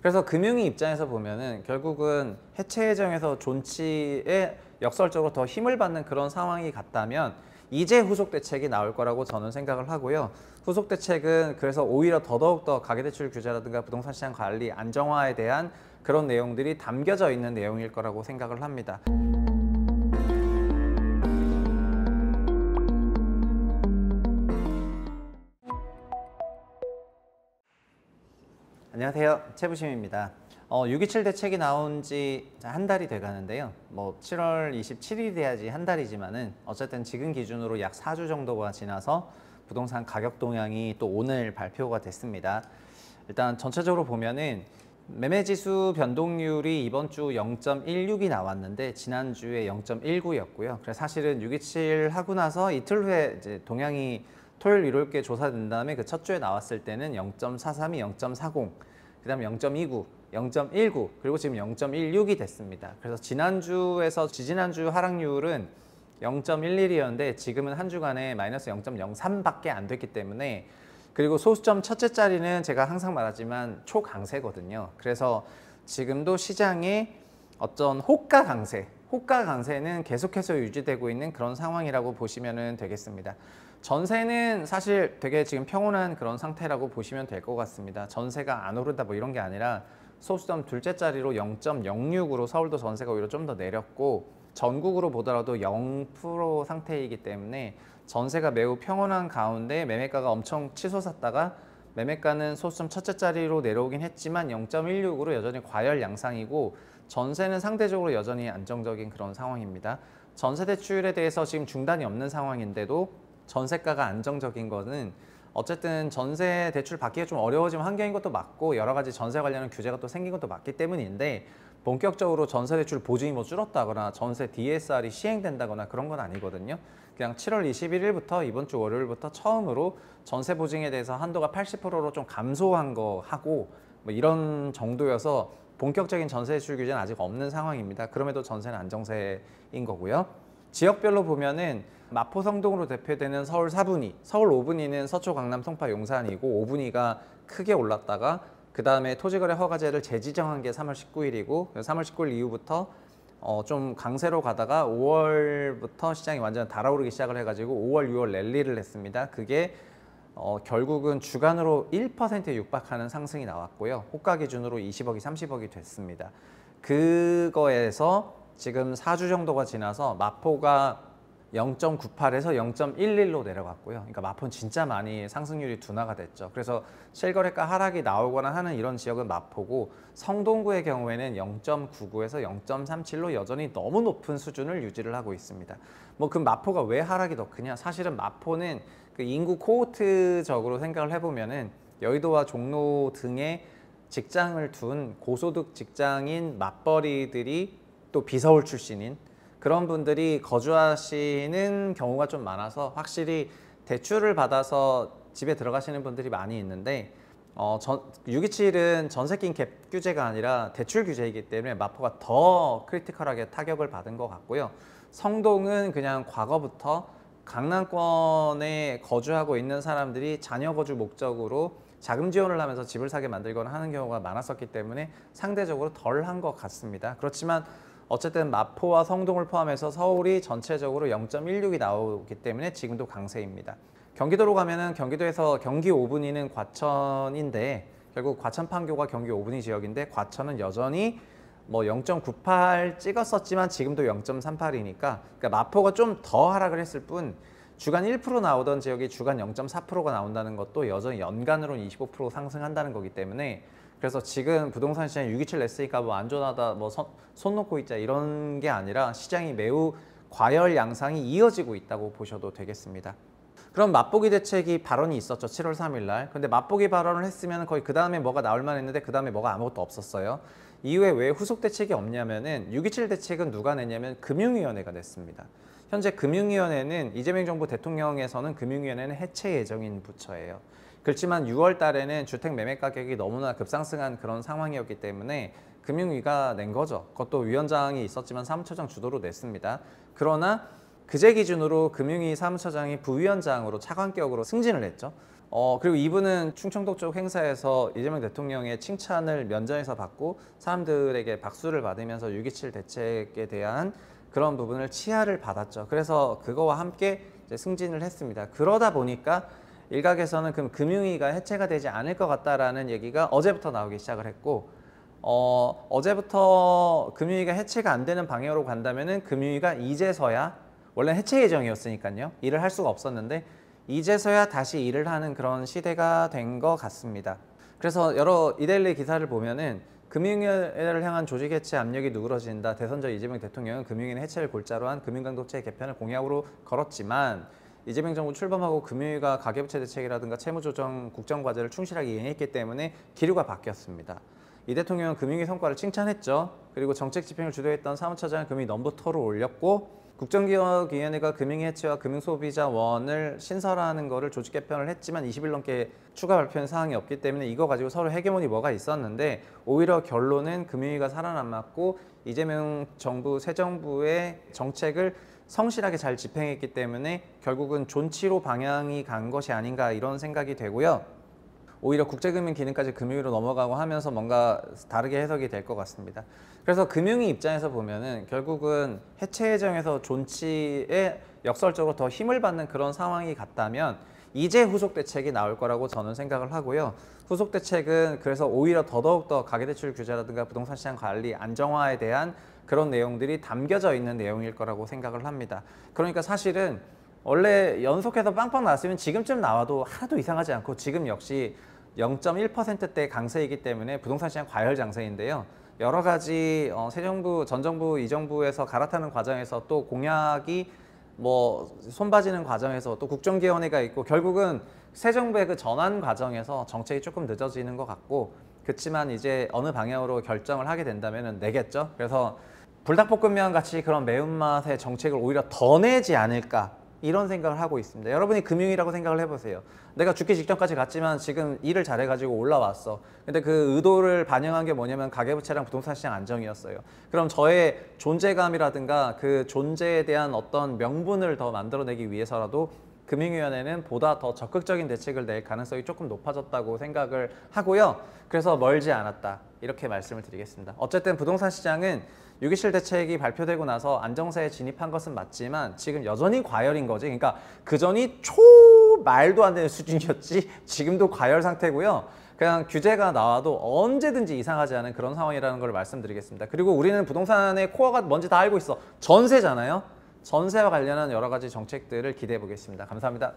그래서 금융위 입장에서 보면은 결국은 해체 예정에서 존치에 역설적으로 더 힘을 받는 그런 상황이 같다면 이제 후속 대책이 나올 거라고 저는 생각을 하고요. 후속 대책은 그래서 오히려 더더욱더 가계대출 규제라든가 부동산 시장 관리 안정화에 대한 그런 내용들이 담겨져 있는 내용일 거라고 생각을 합니다. 안녕하세요. 최부심입니다. 6.27 대책이 나온 지 한 달이 돼 가는데요. 7월 27일이 돼야지 한 달이지만은 어쨌든 지금 기준으로 약 4주 정도가 지나서 부동산 가격 동향이 또 오늘 발표가 됐습니다. 일단 전체적으로 보면은 매매지수 변동률이 이번 주 0.16이 나왔는데 지난주에 0.19였고요. 그래서 사실은 6.27 하고 나서 이틀 후에 이제 동향이 토요일, 일요일께 조사된 다음에 그 첫 주에 나왔을 때는 0.43이 0.40, 그 다음에 0.29, 0.19, 그리고 지금 0.16이 됐습니다. 그래서 지난주에서 지지난주 하락률은 0.11이었는데 지금은 한 주간에 마이너스 0.03밖에 안 됐기 때문에, 그리고 소수점 첫째 자리는 제가 항상 말하지만 초강세거든요. 그래서 지금도 시장에 어떤 호가 강세는 계속해서 유지되고 있는 그런 상황이라고 보시면 되겠습니다. 전세는 사실 되게 지금 평온한 그런 상태라고 보시면 될 것 같습니다. 전세가 안 오른다 뭐 이런 게 아니라 소수점 둘째 자리로 0.06으로 서울도 전세가 오히려 좀 더 내렸고 전국으로 보더라도 0% 상태이기 때문에 전세가 매우 평온한 가운데 매매가가 엄청 치솟았다가 매매가는 소수점 첫째 자리로 내려오긴 했지만 0.16으로 여전히 과열 양상이고 전세는 상대적으로 여전히 안정적인 그런 상황입니다. 전세 대출에 대해서 지금 중단이 없는 상황인데도 전세가가 안정적인 거는 어쨌든 전세 대출 받기가 좀 어려워진 환경인 것도 맞고 여러 가지 전세 관련한 규제가 또 생긴 것도 맞기 때문인데, 본격적으로 전세 대출 보증이 줄었다거나 전세 DSR이 시행된다거나 그런 건 아니거든요. 그냥 7월 21일부터 이번 주 월요일부터 처음으로 전세 보증에 대해서 한도가 80%로 좀 감소한 거 하고 뭐 이런 정도여서 본격적인 전세 대출 규제는 아직 없는 상황입니다. 그럼에도 전세는 안정세인 거고요. 지역별로 보면은 마포 성동으로 대표되는 서울 4분위, 서울 5분위는 서초, 강남, 송파, 용산이고 5분위가 크게 올랐다가 그 다음에 토지거래 허가제를 재지정한 게 3월 19일이고 3월 19일 이후부터 좀 강세로 가다가 5월부터 시장이 완전 달아오르기 시작을 해가지고 5월, 6월 랠리를 했습니다. 그게 결국은 주간으로 1%에 육박하는 상승이 나왔고요. 호가 기준으로 20억이 30억이 됐습니다. 그거에서 지금 4주 정도가 지나서 마포가 0.98에서 0.11로 내려갔고요. 그러니까 마포는 진짜 많이 상승률이 둔화가 됐죠. 그래서 실거래가 하락이 나오거나 하는 이런 지역은 마포고, 성동구의 경우에는 0.99에서 0.37로 여전히 너무 높은 수준을 유지를 하고 있습니다. 그 마포가 왜 하락이 더 크냐? 사실은 마포는 그 인구 코호트적으로 생각을 해보면은 여의도와 종로 등에 직장을 둔 고소득 직장인 맞벌이들이 또 비서울 출신인 그런 분들이 거주하시는 경우가 좀 많아서 확실히 대출을 받아서 집에 들어가시는 분들이 많이 있는데 6.27은 전세낀 갭 규제가 아니라 대출 규제이기 때문에 마포가 더 크리티컬하게 타격을 받은 것 같고요. 성동은 그냥 과거부터 강남권에 거주하고 있는 사람들이 자녀 거주 목적으로 자금 지원을 하면서 집을 사게 만들거나 하는 경우가 많았었기 때문에 상대적으로 덜 한 것 같습니다. 그렇지만 어쨌든 마포와 성동을 포함해서 서울이 전체적으로 0.16이 나오기 때문에 지금도 강세입니다. 경기도로 가면은 경기도에서 경기 5분위는 과천인데 결국 과천 판교가 경기 5분위 지역인데 과천은 여전히 0.98 찍었었지만 지금도 0.38이니까 그러니까 마포가 좀 더 하락을 했을 뿐 주간 1% 나오던 지역이 주간 0.4%가 나온다는 것도 여전히 연간으로는 25% 상승한다는 거기 때문에, 그래서 지금 부동산 시장이 6.27 냈으니까 안 좋아하다 손 놓고 있자 이런 게 아니라 시장이 매우 과열 양상이 이어지고 있다고 보셔도 되겠습니다. 그럼 맛보기 대책이 발언이 있었죠. 7월 3일 날. 근데 맛보기 발언을 했으면 거의 그 다음에 뭐가 나올 만했는데 그 다음에 뭐가 아무것도 없었어요. 이후에 왜 후속 대책이 없냐면은 6.27 대책은 누가 냈냐면 금융위원회가 냈습니다. 현재 금융위원회는 이재명 정부 대통령에서는 금융위원회는 해체 예정인 부처예요. 그렇지만 6월 달에는 주택 매매 가격이 너무나 급상승한 그런 상황이었기 때문에 금융위가 낸 거죠. 그것도 위원장이 있었지만 사무처장 주도로 냈습니다. 그러나 그제 기준으로 금융위 사무처장이 부위원장으로 차관격으로 승진을 했죠. 그리고 이분은 충청도 쪽 행사에서 이재명 대통령의 칭찬을 면전에서 받고 사람들에게 박수를 받으면서 6.27 대책에 대한 그런 부분을 치하를 받았죠. 그래서 그거와 함께 이제 승진을 했습니다. 그러다 보니까 일각에서는 그럼 금융위가 해체가 되지 않을 것 같다라는 얘기가 어제부터 나오기 시작을 했고, 어제부터 금융위가 해체가 안 되는 방향으로 간다면은 금융위가 이제서야, 원래 해체 예정이었으니까요, 일을 할 수가 없었는데 이제서야 다시 일을 하는 그런 시대가 된 것 같습니다. 그래서 여러 이데일리 기사를 보면은 금융위를 향한 조직 해체 압력이 누그러진다. 대선 전 이재명 대통령은 금융위 해체를 골자로 한 금융강도체 개편을 공약으로 걸었지만 이재명 정부 출범하고 금융위가 가계부채 대책이라든가 채무조정 국정과제를 충실하게 이행했기 때문에 기류가 바뀌었습니다. 이 대통령은 금융위 성과를 칭찬했죠. 그리고 정책 집행을 주도했던 사무처장을 금융위 넘버2로 올렸고, 국정기획위원회가 금융위 해체와 금융소비자원을 신설하는 거를 조직 개편을 했지만 20일 넘게 추가 발표한 사항이 없기 때문에 이거 가지고 서로 헤게모니 뭐가 있었는데, 오히려 결론은 금융위가 살아남았고 이재명 정부, 새 정부의 정책을 성실하게 잘 집행했기 때문에 결국은 존치로 방향이 간 것이 아닌가, 이런 생각이 되고요. 오히려 국제금융 기능까지 금융위로 넘어가고 하면서 뭔가 다르게 해석이 될 것 같습니다. 그래서 금융위 입장에서 보면은 결국은 해체 예정에서 존치에 역설적으로 더 힘을 받는 그런 상황이 같다면 이제 후속 대책이 나올 거라고 저는 생각을 하고요. 후속 대책은 그래서 오히려 더더욱더 가계대출 규제라든가 부동산 시장 관리 안정화에 대한 그런 내용들이 담겨져 있는 내용일 거라고 생각을 합니다. 그러니까 사실은 원래 연속해서 빵빵 나왔으면 지금쯤 나와도 하나도 이상하지 않고, 지금 역시 0.1%대 강세이기 때문에 부동산 시장 과열 장세인데요. 여러 가지 새 정부, 전 정부, 이 정부에서 갈아타는 과정에서 또 공약이 뭐 손봐지는 과정에서 또 국정기획원회가 있고, 결국은 새 정부의 그 전환 과정에서 정책이 조금 늦어지는 것 같고, 그렇지만 이제 어느 방향으로 결정을 하게 된다면 내겠죠. 그래서 불닭볶음면 같이 그런 매운맛의 정책을 오히려 더 내지 않을까, 이런 생각을 하고 있습니다. 여러분이 금융이라고 생각을 해보세요. 내가 죽기 직전까지 갔지만 지금 일을 잘해가지고 올라왔어. 근데 그 의도를 반영한 게 뭐냐면 가계부채랑 부동산 시장 안정이었어요. 그럼 저의 존재감이라든가 그 존재에 대한 어떤 명분을 더 만들어내기 위해서라도 금융위원회는 보다 더 적극적인 대책을 낼 가능성이 조금 높아졌다고 생각을 하고요. 그래서 멀지 않았다, 이렇게 말씀을 드리겠습니다. 어쨌든 부동산 시장은 6.27 대책이 발표되고 나서 안정세에 진입한 것은 맞지만 지금 여전히 과열인 거지. 그러니까 그전이 말도 안 되는 수준이었지 지금도 과열 상태고요. 그냥 규제가 나와도 언제든지 이상하지 않은 그런 상황이라는 걸 말씀드리겠습니다. 그리고 우리는 부동산의 코어가 뭔지 다 알고 있어. 전세잖아요. 전세와 관련한 여러 가지 정책들을 기대해 보겠습니다. 감사합니다.